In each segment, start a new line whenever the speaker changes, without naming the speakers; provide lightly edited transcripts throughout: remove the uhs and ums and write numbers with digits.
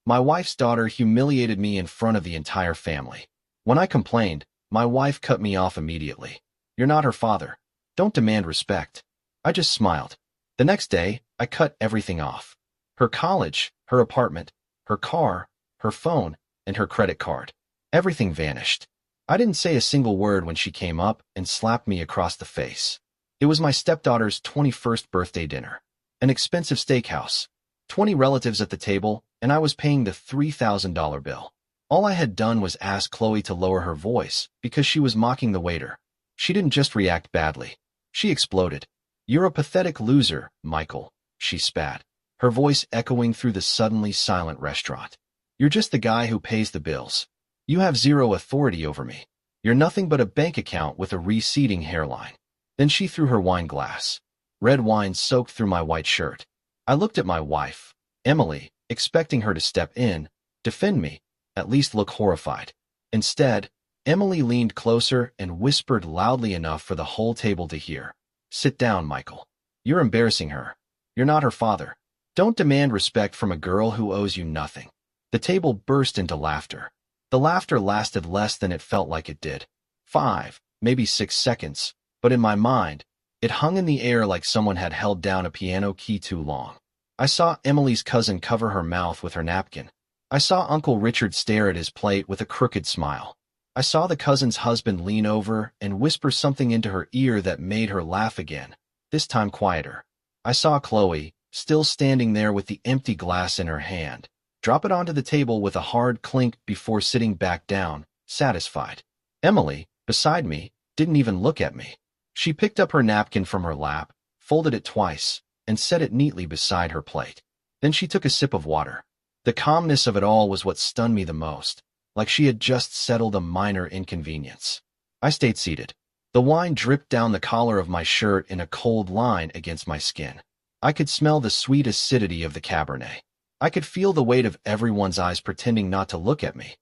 My wife's daughter humiliated me in front of the entire family. When I complained, my wife cut me off immediately. You're not her father. Don't demand respect. I just smiled. The next day, I cut everything off. Her college, her apartment, her car, her phone, and her credit card. Everything vanished. I didn't say a single word when she came up and slapped me across the face. It was my stepdaughter's 21st birthday dinner. An expensive steakhouse. 20 relatives at the table, and I was paying the $3,000 bill. All I had done was ask Chloe to lower her voice because she was mocking the waiter. She didn't just react badly. She exploded. You're a pathetic loser, Micheal, she spat, her voice echoing through the suddenly silent restaurant. You're just the guy who pays the bills. You have zero authority over me. You're nothing but a bank account with a receding hairline. Then she threw her wine glass. Red wine soaked through my white shirt. I looked at my wife, Emily, expecting her to step in, defend me, at least look horrified. Instead, Emily leaned closer and whispered loudly enough for the whole table to hear. Sit down, Micheal. You're embarrassing her. You're not her father. Don't demand respect from a girl who owes you nothing. The table burst into laughter. The laughter lasted less than it felt like it did. 5, maybe 6 seconds, but in my mind, it hung in the air like someone had held down a piano key too long. I saw Emily's cousin cover her mouth with her napkin. I saw Uncle Richard stare at his plate with a crooked smile. I saw the cousin's husband lean over and whisper something into her ear that made her laugh again, this time quieter. I saw Chloe, still standing there with the empty glass in her hand, drop it onto the table with a hard clink before sitting back down, satisfied. Emily, beside me, didn't even look at me. She picked up her napkin from her lap, folded it twice, and set it neatly beside her plate. Then she took a sip of water. The calmness of it all was what stunned me the most, like she had just settled a minor inconvenience. I stayed seated. The wine dripped down the collar of my shirt in a cold line against my skin. I could smell the sweet acidity of the Cabernet. I could feel the weight of everyone's eyes pretending not to look at me.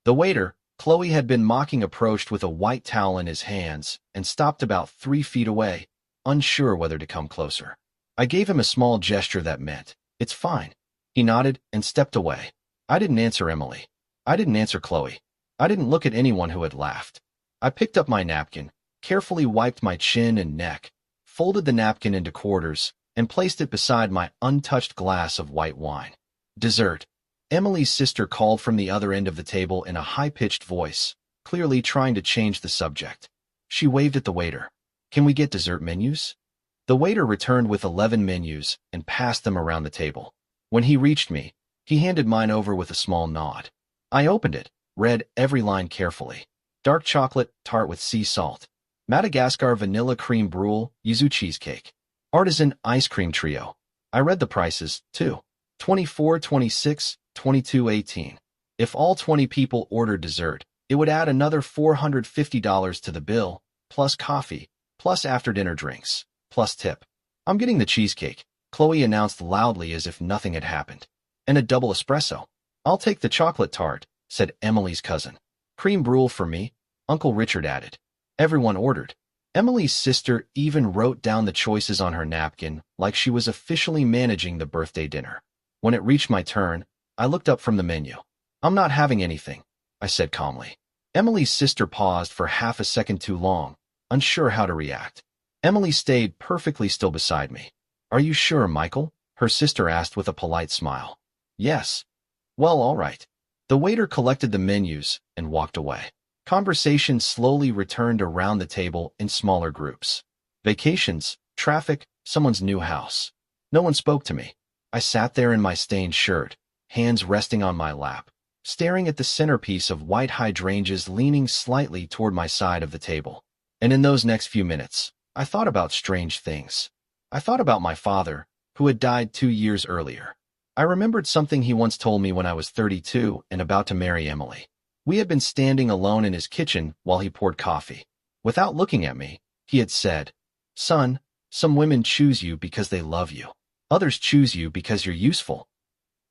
The waiter, Chloe had been mocking, approached with a white towel in his hands and stopped about 3 feet away, unsure whether to come closer. I gave him a small gesture that meant, "It's fine." He nodded and stepped away. I didn't answer Emily. I didn't answer Chloe. I didn't look at anyone who had laughed. I picked up my napkin, carefully wiped my chin and neck, folded the napkin into quarters, and placed it beside my untouched glass of white wine. Dessert. Emily's sister called from the other end of the table in a high-pitched voice, clearly trying to change the subject. She waved at the waiter. "Can we get dessert menus?" The waiter returned with 11 menus and passed them around the table. When he reached me, he handed mine over with a small nod. I opened it, read every line carefully. Dark chocolate, tart with sea salt. Madagascar vanilla cream brule, yuzu cheesecake. Artisan ice cream trio. I read the prices, too. 24, 26, 22, 18. If all 20 people ordered dessert, it would add another $450 to the bill, plus coffee, plus after-dinner drinks, plus tip. "I'm getting the cheesecake," Chloe announced loudly as if nothing had happened. "And a double espresso." "I'll take the chocolate tart," said Emily's cousin. "Cream brule for me," Uncle Richard added. Everyone ordered. Emily's sister even wrote down the choices on her napkin like she was officially managing the birthday dinner. When it reached my turn, I looked up from the menu. "I'm not having anything," I said calmly. Emily's sister paused for half a second too long, unsure how to react. Emily stayed perfectly still beside me. "Are you sure, Micheal?" her sister asked with a polite smile. "Yes." "Well, all right." The waiter collected the menus and walked away. Conversation slowly returned around the table in smaller groups. Vacations, traffic, someone's new house. No one spoke to me. I sat there in my stained shirt, hands resting on my lap, staring at the centerpiece of white hydrangeas leaning slightly toward my side of the table. And in those next few minutes, I thought about strange things. I thought about my father, who had died 2 years earlier. I remembered something he once told me when I was 32 and about to marry Emily. We had been standing alone in his kitchen while he poured coffee. Without looking at me, he had said, "Son, some women choose you because they love you. Others choose you because you're useful."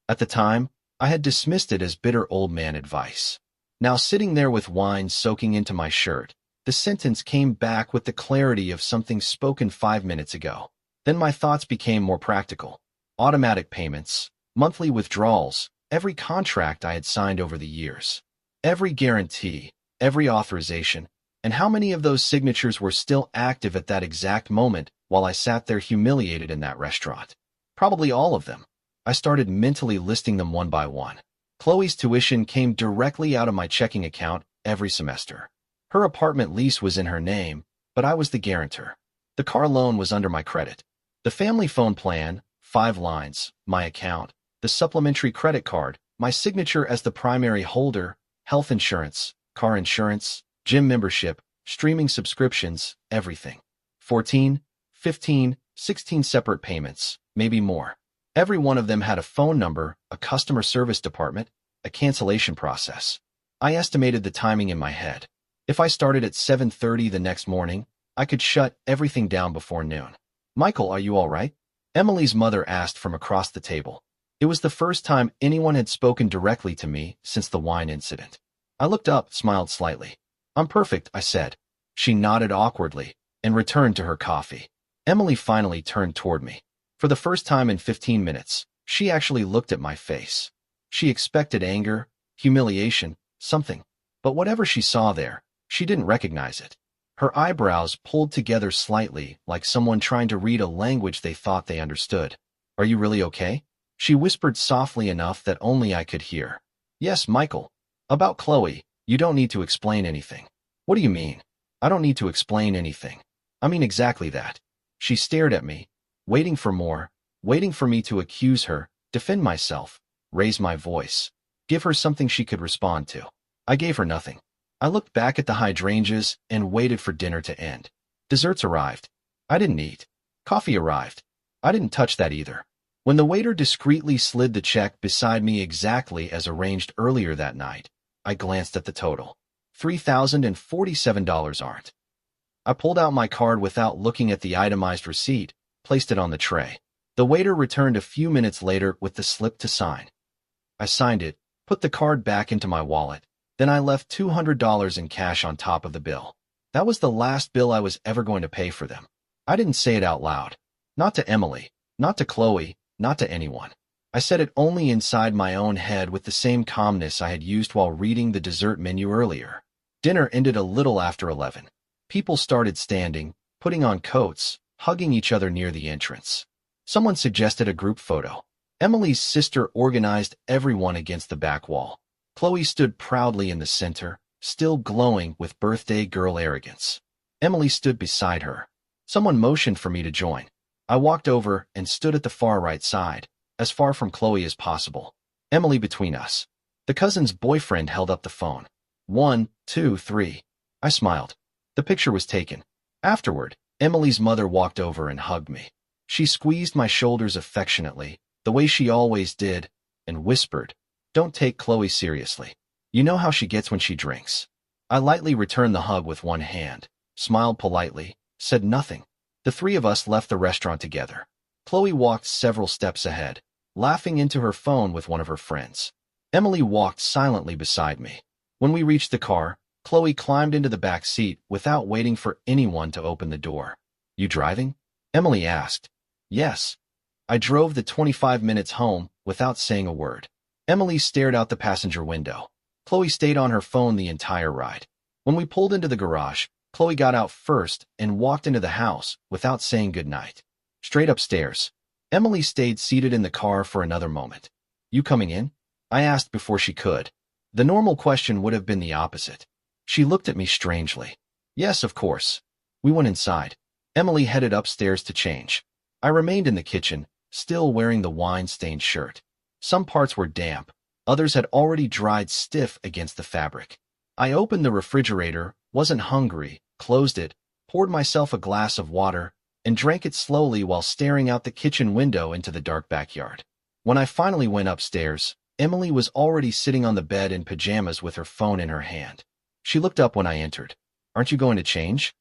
At the time, I had dismissed it as bitter old man advice. Now, sitting there with wine soaking into my shirt, the sentence came back with the clarity of something spoken 5 minutes ago. Then my thoughts became more practical. Automatic payments, monthly withdrawals, every contract I had signed over the years, every guarantee, every authorization, and how many of those signatures were still active at that exact moment while I sat there humiliated in that restaurant. Probably all of them. I started mentally listing them one by one. Chloe's tuition came directly out of my checking account every semester. Her apartment lease was in her name, but I was the guarantor. The car loan was under my credit. The family phone plan, 5 lines, my account. The supplementary credit card, my signature as the primary holder, health insurance, car insurance, gym membership, streaming subscriptions, everything. 14, 15, 16 separate payments, maybe more. Every one of them had a phone number, a customer service department, a cancellation process. I estimated the timing in my head. If I started at 7:30 the next morning, I could shut everything down before noon. Michael, are you all right? Emily's mother asked from across the table. It was the first time anyone had spoken directly to me since the wine incident. I looked up, smiled slightly. I'm perfect, I said. She nodded awkwardly and returned to her coffee. Emily finally turned toward me. For the first time in 15 minutes, she actually looked at my face. She expected anger, humiliation, something. But whatever she saw there, she didn't recognize it. Her eyebrows pulled together slightly, like someone trying to read a language they thought they understood. Are you really okay? She whispered softly enough that only I could hear. Yes, Michael. About Chloe, you don't need to explain anything. What do you mean? I don't need to explain anything. I mean exactly that. She stared at me, waiting for more, waiting for me to accuse her, defend myself, raise my voice, give her something she could respond to. I gave her nothing. I looked back at the hydrangeas and waited for dinner to end. Desserts arrived. I didn't eat. Coffee arrived. I didn't touch that either. When the waiter discreetly slid the check beside me exactly as arranged earlier that night, I glanced at the total. $3,047 aren't. I pulled out my card without looking at the itemized receipt, placed it on the tray. The waiter returned a few minutes later with the slip to sign. I signed it, put the card back into my wallet, then I left $200 in cash on top of the bill. That was the last bill I was ever going to pay for them. I didn't say it out loud. Not to Emily, not to Chloe, not to anyone. I said it only inside my own head with the same calmness I had used while reading the dessert menu earlier. Dinner ended a little after 11. People started standing, putting on coats, hugging each other near the entrance. Someone suggested a group photo. Emily's sister organized everyone against the back wall. Chloe stood proudly in the center, still glowing with birthday girl arrogance. Emily stood beside her. Someone motioned for me to join. I walked over and stood at the far right side, as far from Chloe as possible. Emily between us. The cousin's boyfriend held up the phone. 1, 2, 3. I smiled. The picture was taken. Afterward, Emily's mother walked over and hugged me. She squeezed my shoulders affectionately, the way she always did, and whispered, "Don't take Chloe seriously. You know how she gets when she drinks." I lightly returned the hug with one hand, smiled politely, said nothing. The three of us left the restaurant together. Chloe walked several steps ahead, laughing into her phone with one of her friends. Emily walked silently beside me. When we reached the car, Chloe climbed into the back seat without waiting for anyone to open the door. "You driving?" Emily asked. "Yes." I drove the 25 minutes home without saying a word. Emily stared out the passenger window. Chloe stayed on her phone the entire ride. When we pulled into the garage, Chloe got out first and walked into the house without saying goodnight. Straight upstairs. Emily stayed seated in the car for another moment. "You coming in?" I asked before she could. The normal question would have been the opposite. She looked at me strangely. "Yes, of course." We went inside. Emily headed upstairs to change. I remained in the kitchen, still wearing the wine-stained shirt. Some parts were damp, others had already dried stiff against the fabric. I opened the refrigerator, wasn't hungry, closed it, poured myself a glass of water, and drank it slowly while staring out the kitchen window into the dark backyard. When I finally went upstairs, Emily was already sitting on the bed in pajamas with her phone in her hand. She looked up when I entered. "Aren't you going to change?"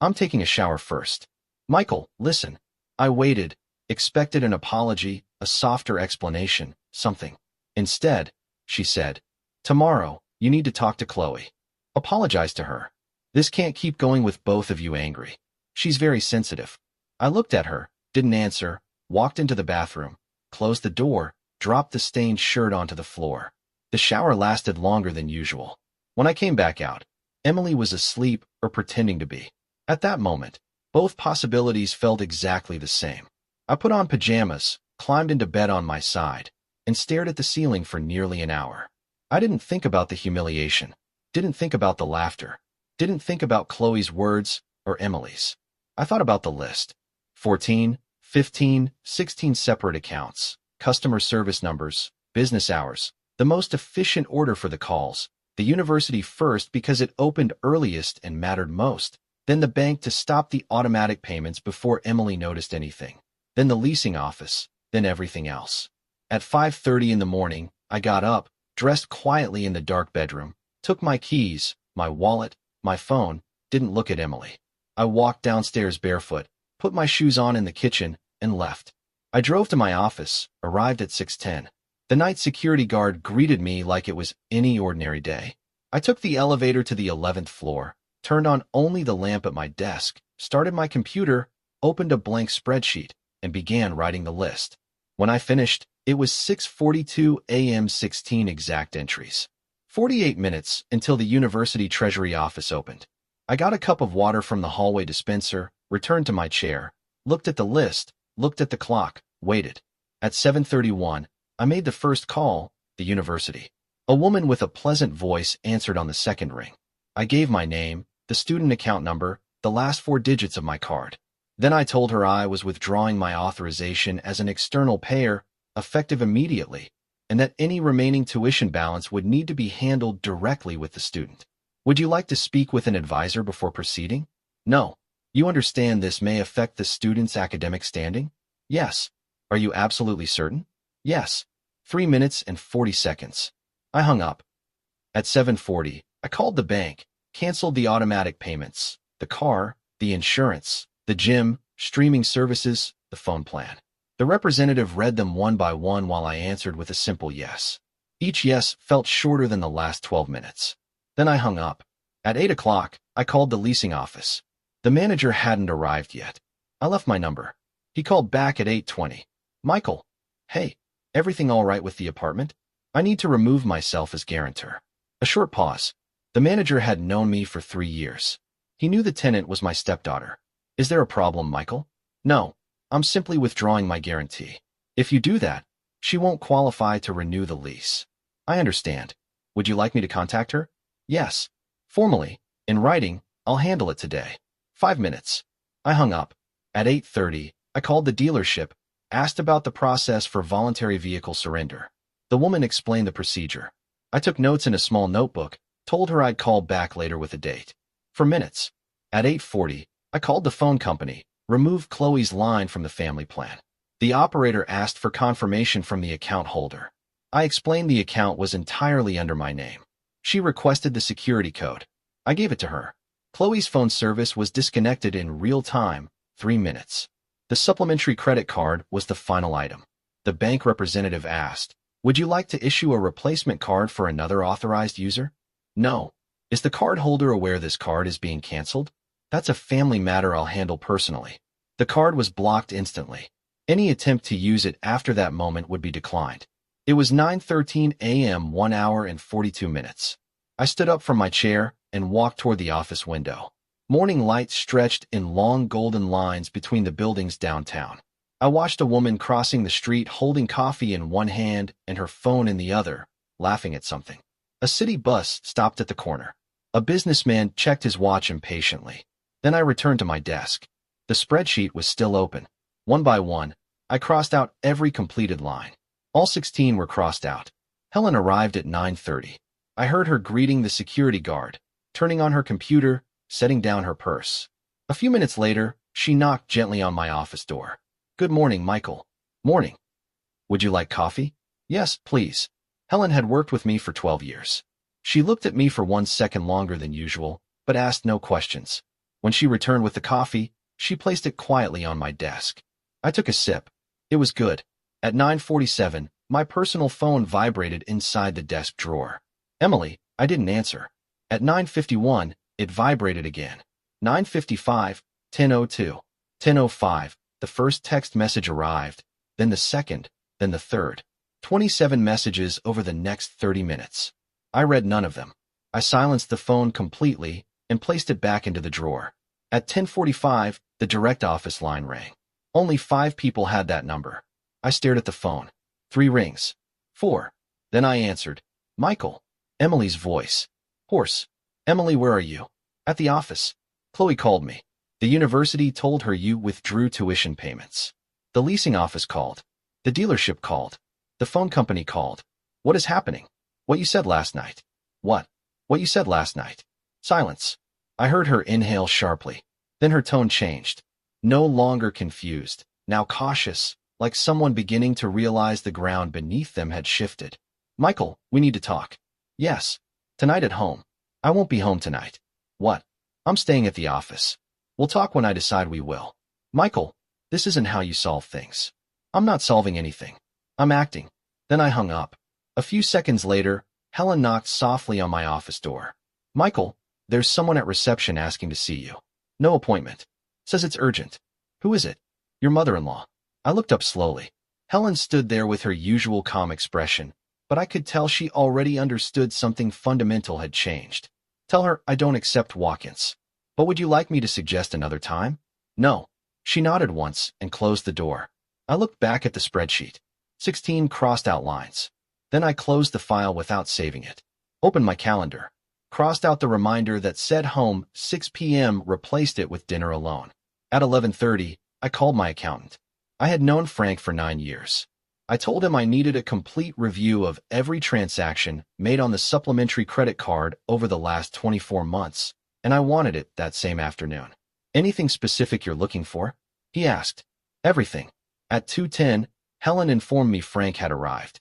"I'm taking a shower first." "Michael, listen." I waited, expected an apology, a softer explanation, something. Instead, she said, "Tomorrow, you need to talk to Chloe. Apologize to her. This can't keep going with both of you angry. She's very sensitive." I looked at her, didn't answer, walked into the bathroom, closed the door, dropped the stained shirt onto the floor. The shower lasted longer than usual. When I came back out, Emily was asleep or pretending to be. At that moment, both possibilities felt exactly the same. I put on pajamas, climbed into bed on my side, and stared at the ceiling for nearly an hour. I didn't think about the humiliation, didn't think about the laughter, didn't think about Chloe's words or Emily's. I thought about the list. 14, 15, 16 separate accounts, customer service numbers, business hours, the most efficient order for the calls, the university first because it opened earliest and mattered most, then the bank to stop the automatic payments before Emily noticed anything, then the leasing office, then everything else. At 5:30 in the morning, I got up, dressed quietly in the dark bedroom, took my keys, my wallet, my phone, didn't look at Emily. I walked downstairs barefoot, put my shoes on in the kitchen, and left. I drove to my office, arrived at 6:10. The night security guard greeted me like it was any ordinary day. I took the elevator to the 11th floor, turned on only the lamp at my desk, started my computer, opened a blank spreadsheet, and began writing the list. When I finished, it was 6:42 a.m. 16 exact entries. 48 minutes until the university treasury office opened. I got a cup of water from the hallway dispenser, returned to my chair, looked at the list, looked at the clock, waited. At 7:31, I made the first call, the university. A woman with a pleasant voice answered on the second ring. I gave my name, the student account number, the last 4 digits of my card. Then I told her I was withdrawing my authorization as an external payer, effective immediately, and that any remaining tuition balance would need to be handled directly with the student. Would you like to speak with an advisor before proceeding? No. You understand this may affect the student's academic standing? Yes. Are you absolutely certain? Yes. 3 minutes and 40 seconds. I hung up. At 7:40, I called the bank, canceled the automatic payments, the car, the insurance, the gym, streaming services, the phone plan. The representative read them one by one while I answered with a simple yes. Each yes felt shorter than the last 12 minutes. Then I hung up. At 8 o'clock, I called the leasing office. The manager hadn't arrived yet. I left my number. He called back at 8:20. Micheal. Hey, everything all right with the apartment? I need to remove myself as guarantor. A short pause. The manager had known me for 3 years. He knew the tenant was my stepdaughter. Is there a problem, Micheal? No, I'm simply withdrawing my guarantee. If you do that, she won't qualify to renew the lease. I understand. Would you like me to contact her? Yes. Formally, in writing, I'll handle it today. 5 minutes. I hung up. At 8:30, I called the dealership, asked about the process for voluntary vehicle surrender. The woman explained the procedure. I took notes in a small notebook, told her I'd call back later with a date. For minutes. At 8:40, I called the phone company, removed Chloe's line from the family plan. The operator asked for confirmation from the account holder. I explained the account was entirely under my name. She requested the security code. I gave it to her. Chloe's phone service was disconnected in real time, 3 minutes. The supplementary credit card was the final item. The bank representative asked, "Would you like to issue a replacement card for another authorized user?" No. Is the card holder aware this card is being canceled? That's a family matter I'll handle personally. The card was blocked instantly. Any attempt to use it after that moment would be declined. It was 9:13 a.m., 1 hour and 42 minutes. I stood up from my chair and walked toward the office window. Morning light stretched in long golden lines between the buildings downtown. I watched a woman crossing the street holding coffee in one hand and her phone in the other, laughing at something. A city bus stopped at the corner. A businessman checked his watch impatiently. Then I returned to my desk. The spreadsheet was still open. One by one, I crossed out every completed line. All 16 were crossed out. Helen arrived at 9:30. I heard her greeting the security guard, turning on her computer, setting down her purse. A few minutes later, she knocked gently on my office door. "Good morning, Micheal." "Morning. Would you like coffee?" "Yes, please." Helen had worked with me for 12 years. She looked at me for 1 second longer than usual, but asked no questions. When she returned with the coffee, she placed it quietly on my desk. I took a sip. It was good. At 9:47, my personal phone vibrated inside the desk drawer. Emily, I didn't answer. At 9:51, it vibrated again. 9:55, 10:02, 10:05, the first text message arrived, then the second, then the third. 27 messages over the next 30 minutes. I read none of them. I silenced the phone completely and placed it back into the drawer. At 10:45, the direct office line rang. Only 5 people had that number. I stared at the phone. 3 rings. 4. Then I answered. Michael. Emily's voice. Hoarse. Emily, where are you? At the office. Chloe called me. The university told her you withdrew tuition payments. The leasing office called. The dealership called. The phone company called. What is happening? What you said last night. What? What you said last night. Silence. I heard her inhale sharply. Then her tone changed. No longer confused, now cautious, like someone beginning to realize the ground beneath them had shifted. Michael, we need to talk. Yes. Tonight at home. I won't be home tonight. What? I'm staying at the office. We'll talk when I decide we will. Michael, this isn't how you solve things. I'm not solving anything. I'm acting. Then I hung up. A few seconds later, Helen knocked softly on my office door. Michael, there's someone at reception asking to see you. No appointment. Says it's urgent. Who is it? Your mother-in-law. I looked up slowly. Helen stood there with her usual calm expression, but I could tell she already understood something fundamental had changed. Tell her I don't accept walk-ins. But would you like me to suggest another time? No. She nodded once and closed the door. I looked back at the spreadsheet. 16 crossed out lines. Then I closed the file without saving it. Opened my calendar. Crossed out the reminder that said home 6 p.m. replaced it with dinner alone. At 11:30, I called my accountant. I had known Frank for 9 years. I told him I needed a complete review of every transaction made on the supplementary credit card over the last 24 months, and I wanted it that same afternoon. Anything specific you're looking for? He asked. Everything. At 2:10, Helen informed me Frank had arrived.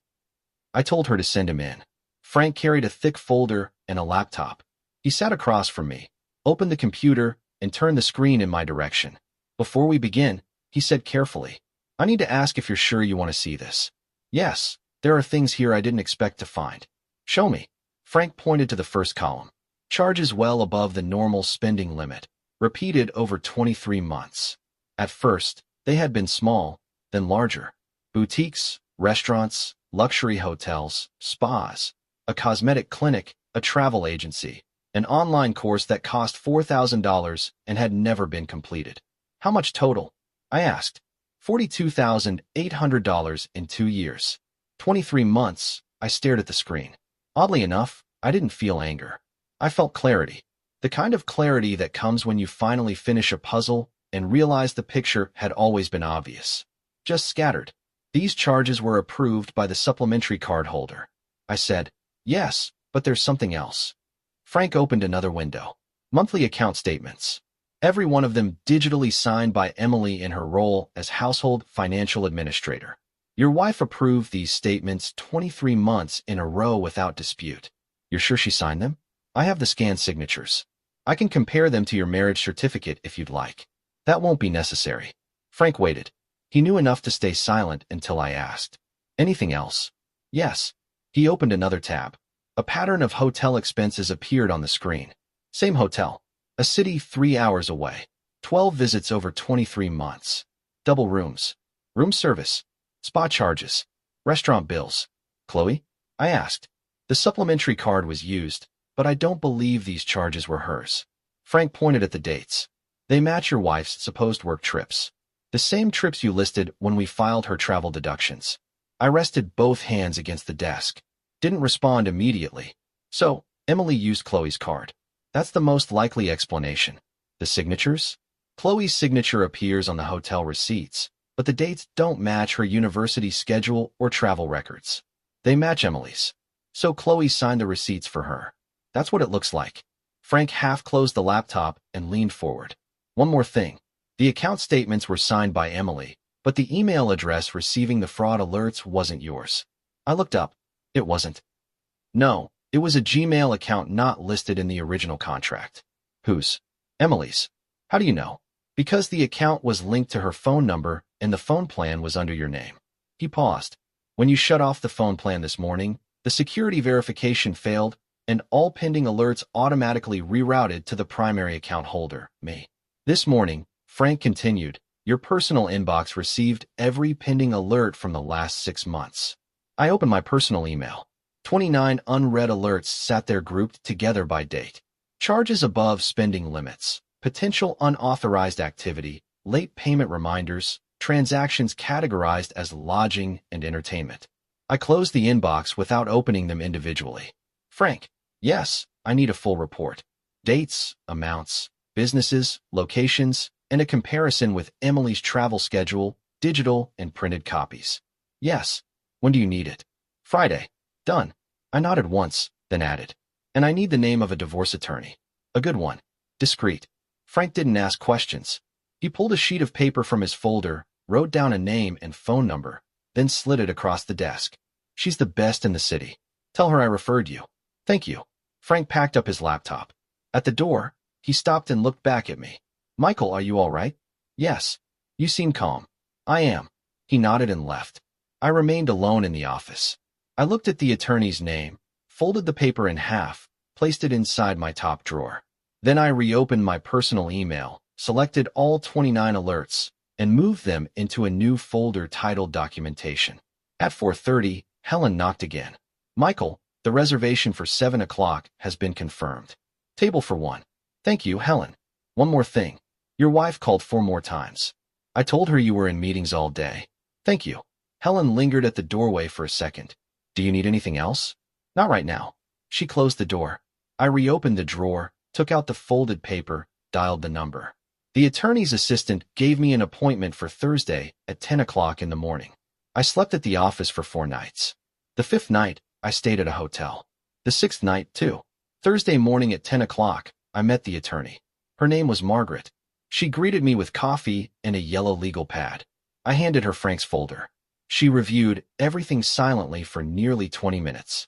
I told her to send him in. Frank carried a thick folder and a laptop. He sat across from me, opened the computer, and turned the screen in my direction. Before we begin, he said carefully, I need to ask if you're sure you want to see this. Yes, there are things here I didn't expect to find. Show me. Frank pointed to the first column. Charges well above the normal spending limit, repeated over 23 months. At first, they had been small, then larger. Boutiques, restaurants, luxury hotels, spas, a cosmetic clinic, a travel agency, an online course that cost $4,000 and had never been completed. How much total? I asked. $42,800 in 2 years. 23 months, I stared at the screen. Oddly enough, I didn't feel anger. I felt clarity. The kind of clarity that comes when you finally finish a puzzle and realize the picture had always been obvious. Just scattered. These charges were approved by the supplementary card holder. I said, yes, but there's something else. Frank opened another window. Monthly account statements. Every one of them digitally signed by Emily in her role as household financial administrator. Your wife approved these statements 23 months in a row without dispute. You're sure she signed them? I have the scanned signatures. I can compare them to your marriage certificate if you'd like. That won't be necessary. Frank waited. He knew enough to stay silent until I asked. Anything else? Yes. He opened another tab. A pattern of hotel expenses appeared on the screen. Same hotel. A city 3 hours away. 12 visits over 23 months. Double rooms. Room service. Spa charges. Restaurant bills. Chloe? I asked. The supplementary card was used, but I don't believe these charges were hers. Frank pointed at the dates. They match your wife's supposed work trips. The same trips you listed when we filed her travel deductions. I rested both hands against the desk. Didn't respond immediately. So, Emily used Chloe's card. That's the most likely explanation. The signatures? Chloe's signature appears on the hotel receipts, but the dates don't match her university schedule or travel records. They match Emily's. So Chloe signed the receipts for her. That's what it looks like. Frank half closed the laptop and leaned forward. One more thing. The account statements were signed by Emily, but the email address receiving the fraud alerts wasn't yours. I looked up. It wasn't. No, it was a Gmail account not listed in the original contract. Whose? Emily's. How do you know? Because the account was linked to her phone number and the phone plan was under your name. He paused. When you shut off the phone plan this morning, the security verification failed and all pending alerts automatically rerouted to the primary account holder, me. This morning, Frank continued, your personal inbox received every pending alert from the last 6 months. I opened my personal email. 29 unread alerts sat there grouped together by date. Charges above spending limits, potential unauthorized activity, late payment reminders, transactions categorized as lodging and entertainment. I closed the inbox without opening them individually. Frank, yes, I need a full report. Dates, amounts, businesses, locations, and a comparison with Emily's travel schedule, digital and printed copies. Yes. When do you need it? Friday. Done. I nodded once, then added. And I need the name of a divorce attorney. A good one. Discreet. Frank didn't ask questions. He pulled a sheet of paper from his folder, wrote down a name and phone number, then slid it across the desk. She's the best in the city. Tell her I referred you. Thank you. Frank packed up his laptop. At the door, he stopped and looked back at me. Michael, are you all right? Yes. You seem calm. I am. He nodded and left. I remained alone in the office. I looked at the attorney's name, folded the paper in half, placed it inside my top drawer. Then I reopened my personal email, selected all 29 alerts, and moved them into a new folder titled Documentation. At 4:30, Helen knocked again. Michael, the reservation for 7 o'clock has been confirmed. Table for one. Thank you, Helen. One more thing. Your wife called 4 more times. I told her you were in meetings all day. Thank you. Helen lingered at the doorway for a second. Do you need anything else? Not right now. She closed the door. I reopened the drawer, took out the folded paper, dialed the number. The attorney's assistant gave me an appointment for Thursday at 10 o'clock in the morning. I slept at the office for 4 nights. The 5th night, I stayed at a hotel. The 6th night, too. Thursday morning at 10 o'clock, I met the attorney. Her name was Margaret. She greeted me with coffee and a yellow legal pad. I handed her Frank's folder. She reviewed everything silently for nearly 20 minutes.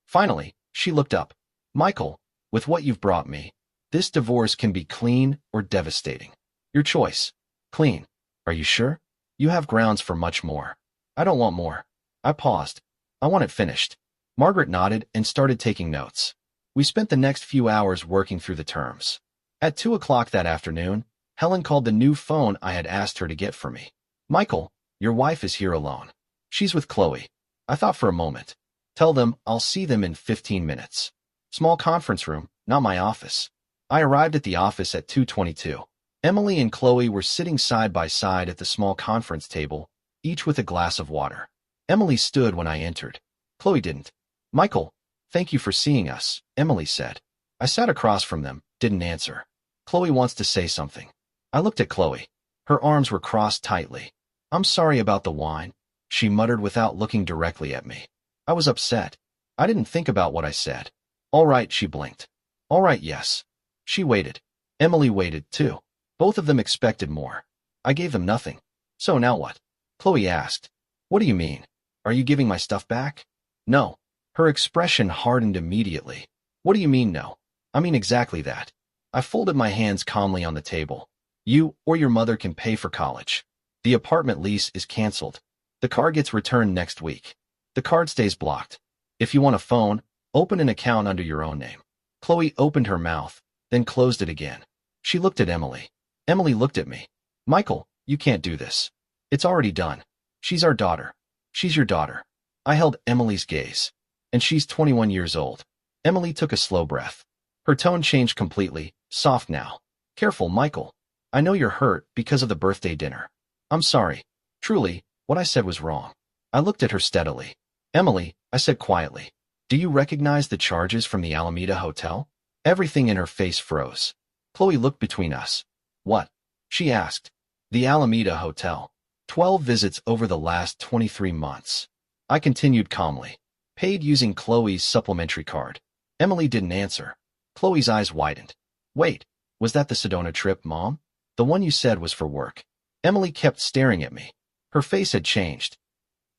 Finally, she looked up. Michael, with what you've brought me, this divorce can be clean or devastating. Your choice. Clean. Are you sure? You have grounds for much more. I don't want more. I paused. I want it finished. Margaret nodded and started taking notes. We spent the next few hours working through the terms. At 2 o'clock that afternoon, Helen called the new phone I had asked her to get for me. Michael, your wife is here alone. She's with Chloe. I thought for a moment. Tell them I'll see them in 15 minutes. Small conference room, not my office. I arrived at the office at 2:22. Emily and Chloe were sitting side by side at the small conference table, each with a glass of water. Emily stood when I entered. Chloe didn't. Michael, thank you for seeing us, Emily said. I sat across from them, didn't answer. Chloe wants to say something. I looked at Chloe. Her arms were crossed tightly. I'm sorry about the wine, she muttered without looking directly at me. I was upset. I didn't think about what I said. All right, she blinked. All right, yes. She waited. Emily waited, too. Both of them expected more. I gave them nothing. So now what? Chloe asked. What do you mean? Are you giving my stuff back? No. Her expression hardened immediately. What do you mean, no? I mean exactly that. I folded my hands calmly on the table. You or your mother can pay for college. The apartment lease is canceled. The car gets returned next week. The card stays blocked. If you want a phone, open an account under your own name. Chloe opened her mouth, then closed it again. She looked at Emily. Emily looked at me. Michael, you can't do this. It's already done. She's our daughter. She's your daughter. I held Emily's gaze. And she's 21 years old. Emily took a slow breath. Her tone changed completely, soft now. Careful, Michael. I know you're hurt because of the birthday dinner. I'm sorry. Truly, what I said was wrong. I looked at her steadily. Emily, I said quietly, do you recognize the charges from the Alameda Hotel? Everything in her face froze. Chloe looked between us. What? She asked. The Alameda Hotel. 12 visits over the last 23 months. I continued calmly. Paid using Chloe's supplementary card. Emily didn't answer. Chloe's eyes widened. Wait, was that the Sedona trip, Mom? The one you said was for work. Emily kept staring at me. Her face had changed.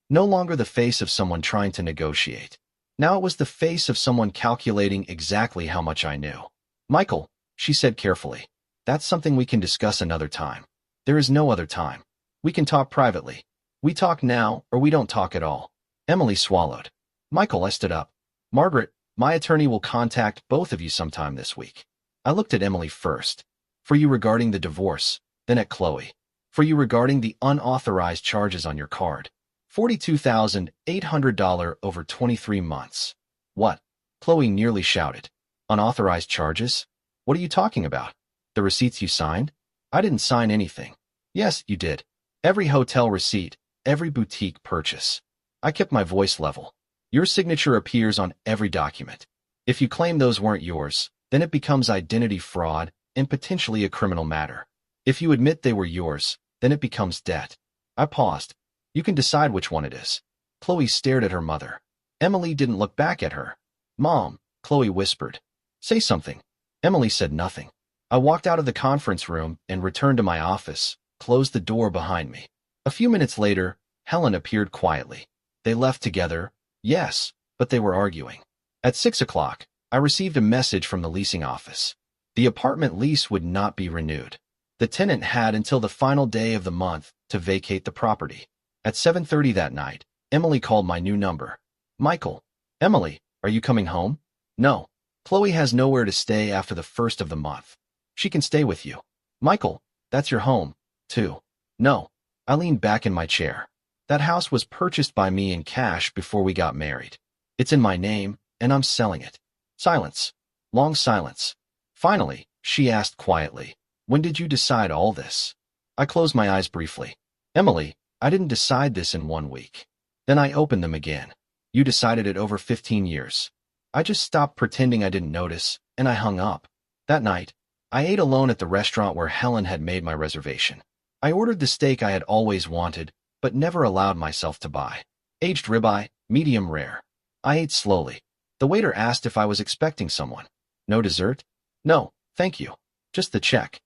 No longer the face of someone trying to negotiate. Now it was the face of someone calculating exactly how much I knew. Michael, she said carefully, that's something we can discuss another time. There is no other time. We can talk privately. We talk now or we don't talk at all. Emily swallowed. Michael, I stood up. Margaret, my attorney will contact both of you sometime this week. I looked at Emily first. For you regarding the divorce, then at Chloe. For you regarding the unauthorized charges on your card. $42,800 over 23 months. What? Chloe nearly shouted. Unauthorized charges? What are you talking about? The receipts you signed? I didn't sign anything. Yes, you did. Every hotel receipt, every boutique purchase. I kept my voice level. Your signature appears on every document. If you claim those weren't yours, then it becomes identity fraud and potentially a criminal matter. If you admit they were yours, then it becomes debt. I paused. You can decide which one it is. Chloe stared at her mother. Emily didn't look back at her. Mom, Chloe whispered. Say something. Emily said nothing. I walked out of the conference room and returned to my office, closed the door behind me. A few minutes later, Helen appeared quietly. They left together, yes, but they were arguing. At 6 o'clock, I received a message from the leasing office. The apartment lease would not be renewed. The tenant had until the final day of the month to vacate the property. At 7:30 that night, Emily called my new number. Michael. Emily, are you coming home? No. Chloe has nowhere to stay after the first of the month. She can stay with you. Michael, that's your home, too. No. I leaned back in my chair. That house was purchased by me in cash before we got married. It's in my name, and I'm selling it. Silence. Long silence. Finally, she asked quietly, when did you decide all this? I closed my eyes briefly. Emily, I didn't decide this in 1 week. Then I opened them again. You decided it over 15 years. I just stopped pretending I didn't notice, and I hung up. That night, I ate alone at the restaurant where Helen had made my reservation. I ordered the steak I had always wanted, but never allowed myself to buy. Aged ribeye, medium rare. I ate slowly. The waiter asked if I was expecting someone. No dessert? No, thank you. Just the check.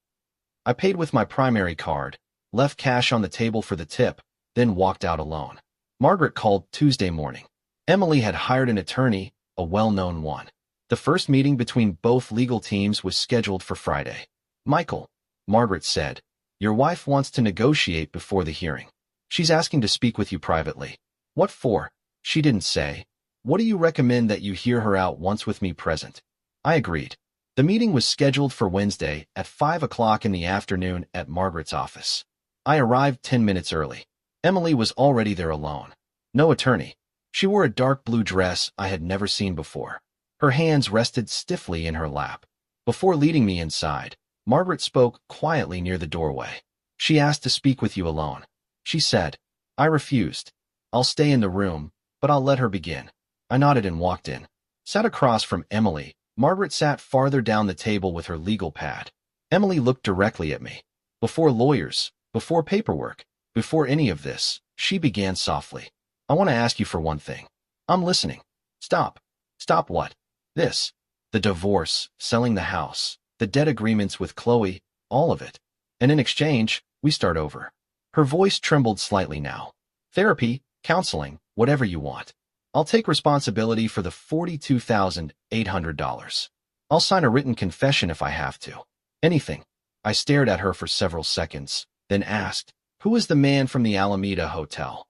I paid with my primary card, left cash on the table for the tip, then walked out alone. Margaret called Tuesday morning. Emily had hired an attorney, a well-known one. The first meeting between both legal teams was scheduled for Friday. Michael, Margaret said, your wife wants to negotiate before the hearing. She's asking to speak with you privately. What for? She didn't say. What do you recommend that you hear her out once with me present? I agreed. The meeting was scheduled for Wednesday at 5 o'clock in the afternoon at Margaret's office. I arrived 10 minutes early. Emily was already there alone. No attorney. She wore a dark blue dress I had never seen before. Her hands rested stiffly in her lap. Before leading me inside, Margaret spoke quietly near the doorway. She asked to speak with you alone. She said. I refused. I'll stay in the room, but I'll let her begin. I nodded and walked in. Sat across from Emily, Margaret sat farther down the table with her legal pad. Emily looked directly at me. Before lawyers, before paperwork, before any of this, she began softly. I want to ask you for one thing. I'm listening. Stop. Stop what? This. The divorce, selling the house, the debt agreements with Chloe, all of it. And in exchange, we start over. Her voice trembled slightly now. Therapy, counseling, whatever you want. I'll take responsibility for the $42,800. I'll sign a written confession if I have to. Anything. I stared at her for several seconds, then asked, who is the man from the Alameda Hotel?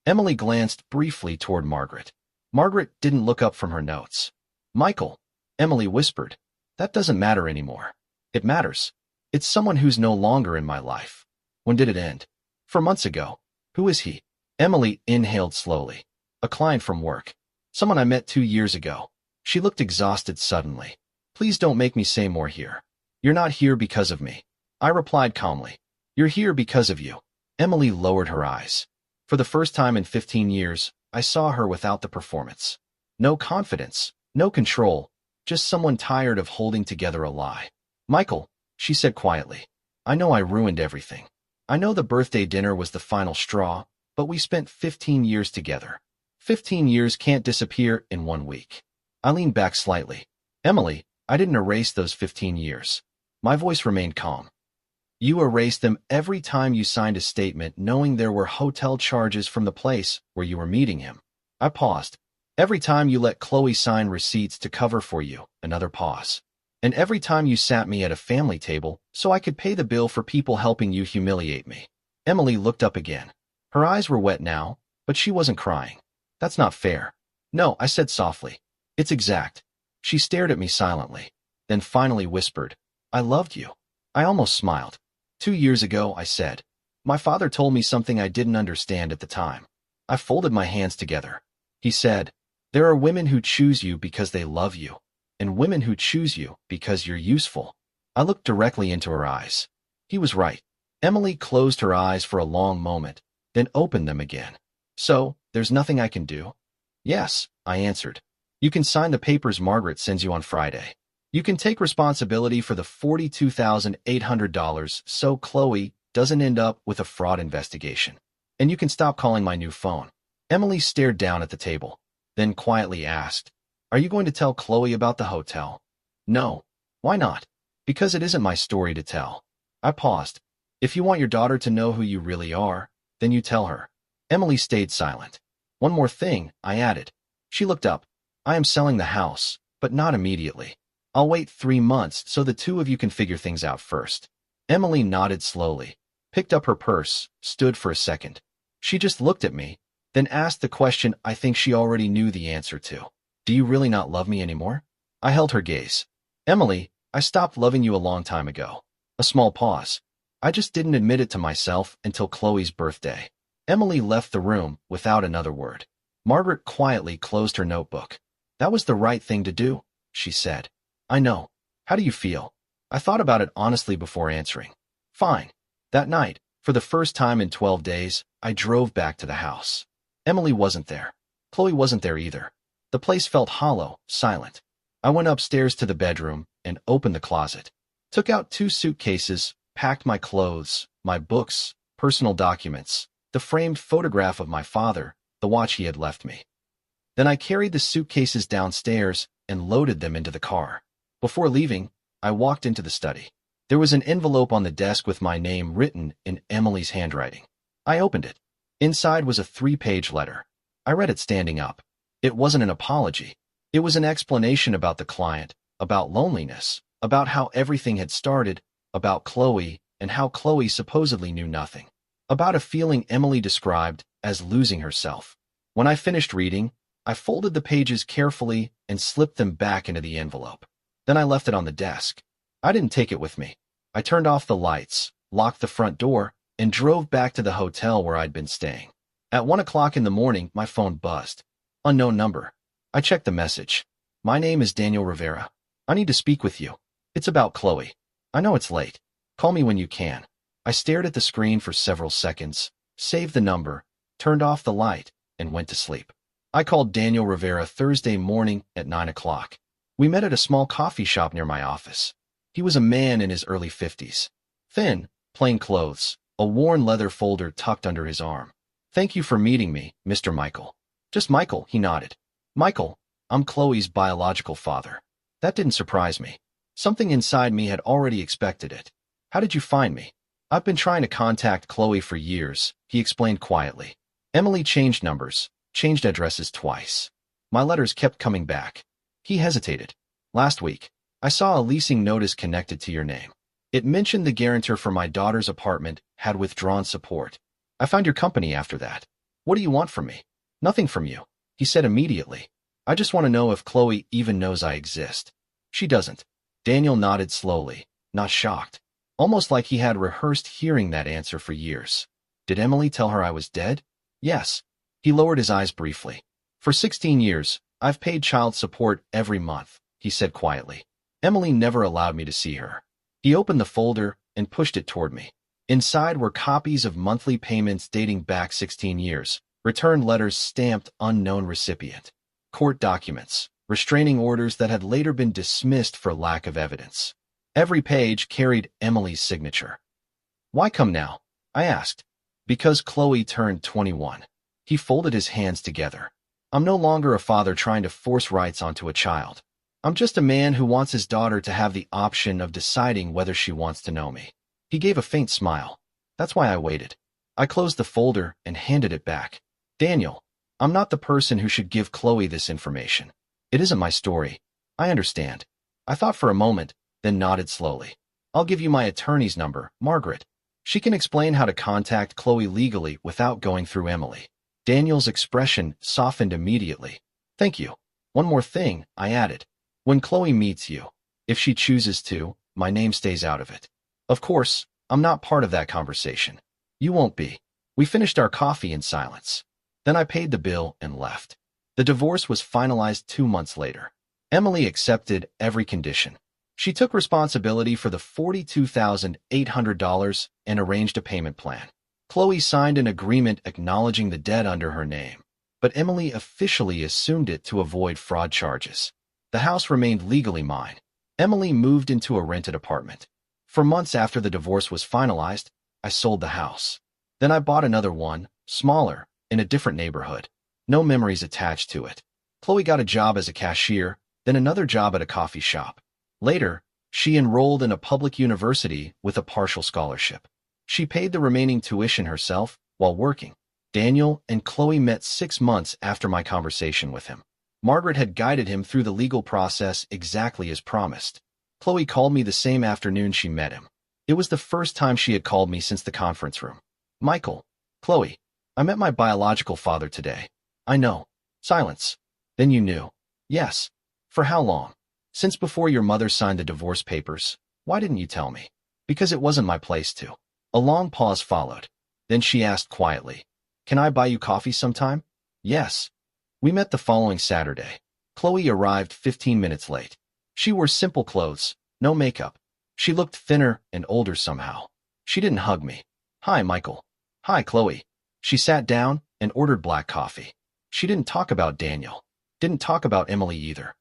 Emily glanced briefly toward Margaret. Margaret didn't look up from her notes. Michael, Emily whispered. That doesn't matter anymore. It matters. It's someone who's no longer in my life. When did it end? 4 months ago. Who is he? Emily inhaled slowly. A client from work. Someone I met 2 years ago. She looked exhausted suddenly. Please don't make me say more here. You're not here because of me. I replied calmly. You're here because of you. Emily lowered her eyes. For the first time in 15 years, I saw her without the performance. No confidence, no control, just someone tired of holding together a lie. Michael, she said quietly. I know I ruined everything. I know the birthday dinner was the final straw, but we spent 15 years together. 15 years can't disappear in 1 week. I leaned back slightly. Emily, I didn't erase those 15 years. My voice remained calm. You erased them every time you signed a statement knowing there were hotel charges from the place where you were meeting him. I paused. Every time you let Chloe sign receipts to cover for you, another pause. And every time you sat me at a family table so I could pay the bill for people helping you humiliate me. Emily looked up again. Her eyes were wet now, but she wasn't crying. That's not fair. No, I said softly. It's exact. She stared at me silently, then finally whispered, I loved you. I almost smiled. 2 years ago, I said. My father told me something I didn't understand at the time. I folded my hands together. He said, "There are women who choose you because they love you, and women who choose you because you're useful." I looked directly into her eyes. He was right. Emily closed her eyes for a long moment, then opened them again. "So, there's nothing I can do?" "Yes," I answered. "You can sign the papers Margaret sends you on Friday. You can take responsibility for the $42,800 so Chloe doesn't end up with a fraud investigation. And you can stop calling my new phone." Emily stared down at the table, then quietly asked, "Are you going to tell Chloe about the hotel?" "No." "Why not?" "Because it isn't my story to tell." I paused. "If you want your daughter to know who you really are, then you tell her." Emily stayed silent. "One more thing," I added. She looked up. "I am selling the house, but not immediately. I'll wait 3 months so the two of you can figure things out first." Emily nodded slowly, picked up her purse, stood for a second. She just looked at me, then asked the question I think she already knew the answer to. "Do you really not love me anymore?" I held her gaze. "Emily, I stopped loving you a long time ago." A small pause. "I just didn't admit it to myself until Chloe's birthday." Emily left the room without another word. Margaret quietly closed her notebook. "That was the right thing to do," she said. "I know. How do you feel?" I thought about it honestly before answering. "Fine." That night, for the first time in 12 days, I drove back to the house. Emily wasn't there. Chloe wasn't there either. The place felt hollow, silent. I went upstairs to the bedroom and opened the closet. Took out 2 suitcases, packed my clothes, my books, personal documents, the framed photograph of my father, the watch he had left me. Then I carried the suitcases downstairs and loaded them into the car. Before leaving, I walked into the study. There was an envelope on the desk with my name written in Emily's handwriting. I opened it. Inside was a 3-page letter. I read it standing up. It wasn't an apology. It was an explanation about the client, about loneliness, about how everything had started, about Chloe, and how Chloe supposedly knew nothing. About a feeling Emily described as losing herself. When I finished reading, I folded the pages carefully and slipped them back into the envelope. Then I left it on the desk. I didn't take it with me. I turned off the lights, locked the front door, and drove back to the hotel where I'd been staying. At 1 o'clock in the morning, my phone buzzed. Unknown number. I checked the message. "My name is Daniel Rivera. I need to speak with you. It's about Chloe. I know it's late. Call me when you can." I stared at the screen for several seconds, saved the number, turned off the light, and went to sleep. I called Daniel Rivera Thursday morning at 9 o'clock. We met at a small coffee shop near my office. He was a man in his early 50s. Thin, plain clothes, a worn leather folder tucked under his arm. "Thank you for meeting me, Mr. Micheal." "Just Michael," he nodded. "Michael, I'm Chloe's biological father." That didn't surprise me. Something inside me had already expected it. "How did you find me?" "I've been trying to contact Chloe for years," he explained quietly. "Emily changed numbers, changed addresses twice. My letters kept coming back." He hesitated. "Last week, I saw a leasing notice connected to your name. It mentioned the guarantor for my daughter's apartment had withdrawn support. I found your company after that. What do you want from me?" "Nothing from you," he said immediately. "I just want to know if Chloe even knows I exist." "She doesn't." Daniel nodded slowly, not shocked, almost like he had rehearsed hearing that answer for years. "Did Emily tell her I was dead?" "Yes." He lowered his eyes briefly. "For 16 years, I've paid child support every month," he said quietly. "Emily never allowed me to see her." He opened the folder and pushed it toward me. Inside were copies of monthly payments dating back 16 years, return letters stamped unknown recipient, court documents, restraining orders that had later been dismissed for lack of evidence. Every page carried Emily's signature. "Why come now?" I asked. "Because Chloe turned 21. He folded his hands together. "I'm no longer a father trying to force rights onto a child. I'm just a man who wants his daughter to have the option of deciding whether she wants to know me." He gave a faint smile. "That's why I waited." I closed the folder and handed it back. "Daniel, I'm not the person who should give Chloe this information. It isn't my story. I understand." I thought for a moment, then nodded slowly. "I'll give you my attorney's number, Margaret. She can explain how to contact Chloe legally without going through Emily." Daniel's expression softened immediately. "Thank you. One more thing," I added. "When Chloe meets you, if she chooses to, my name stays out of it. Of course, I'm not part of that conversation. You won't be." We finished our coffee in silence. Then I paid the bill and left. The divorce was finalized 2 months later. Emily accepted every condition. She took responsibility for the $42,800 and arranged a payment plan. Chloe signed an agreement acknowledging the debt under her name, but Emily officially assumed it to avoid fraud charges. The house remained legally mine. Emily moved into a rented apartment. For months after the divorce was finalized, I sold the house. Then I bought another one, smaller, in a different neighborhood. No memories attached to it. Chloe got a job as a cashier, then another job at a coffee shop. Later, she enrolled in a public university with a partial scholarship. She paid the remaining tuition herself while working. Daniel and Chloe met 6 months after my conversation with him. Margaret had guided him through the legal process exactly as promised. Chloe called me the same afternoon she met him. It was the first time she had called me since the conference room. Michael, Chloe, I met my biological father today. I know. Silence. Then you knew. Yes. For how long? Since before your mother signed the divorce papers. Why didn't you tell me? Because it wasn't my place to. A long pause followed. Then she asked quietly, "Can I buy you coffee sometime?" Yes. We met the following Saturday. Chloe arrived 15 minutes late. She wore simple clothes, no makeup. She looked thinner and older somehow. She didn't hug me. "Hi, Michael." "Hi, Chloe." She sat down and ordered black coffee. She didn't talk about Daniel. Didn't talk about Emily either.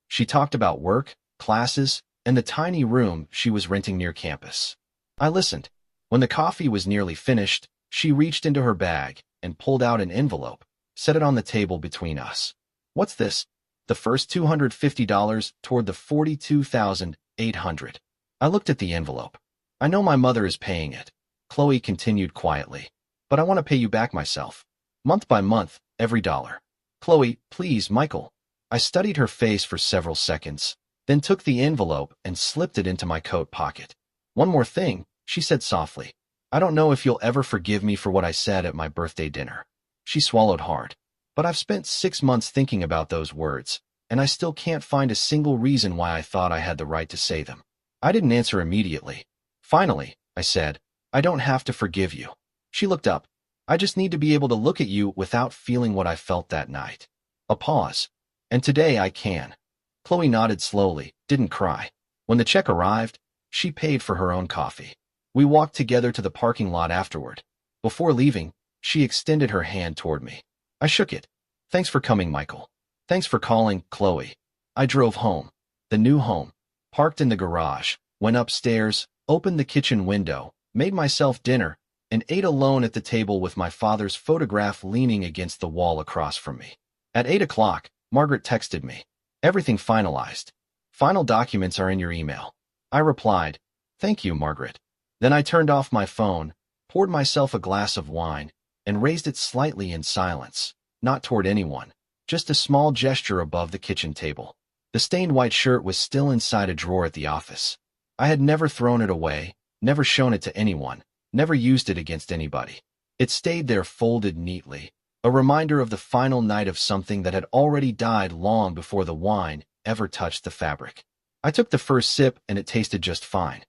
She talked about work, classes, and the tiny room she was renting near campus. I listened. When the coffee was nearly finished, she reached into her bag and pulled out an envelope, set it on the table between us. "What's this?" "The first $250 toward the $42,800. I looked at the envelope. "I know my mother is paying it," Chloe continued quietly, "but I want to pay you back myself. Month by month, every dollar." "Chloe, please, Michael." I studied her face for several seconds, then took the envelope and slipped it into my coat pocket. "One more thing," she said softly. "I don't know if you'll ever forgive me for what I said at my birthday dinner." She swallowed hard. "But I've spent 6 months thinking about those words, and I still can't find a single reason why I thought I had the right to say them." I didn't answer immediately. "Finally," I said, "I don't have to forgive you." She looked up. "I just need to be able to look at you without feeling what I felt that night." A pause. "And today I can." Chloe nodded slowly, didn't cry. When the check arrived, she paid for her own coffee. We walked together to the parking lot afterward. Before leaving, she extended her hand toward me. I shook it. "Thanks for coming, Michael." "Thanks for calling, Chloe." I drove home. The new home. Parked in the garage, went upstairs, opened the kitchen window, made myself dinner, and ate alone at the table with my father's photograph leaning against the wall across from me. At 8 o'clock, Margaret texted me. "Everything finalized. Final documents are in your email." I replied, "Thank you, Margaret." Then I turned off my phone, poured myself a glass of wine, and raised it slightly in silence, not toward anyone, just a small gesture above the kitchen table. The stained white shirt was still inside a drawer at the office. I had never thrown it away, never shown it to anyone, never used it against anybody. It stayed there folded neatly, a reminder of the final night of something that had already died long before the wine ever touched the fabric. I took the first sip and it tasted just fine.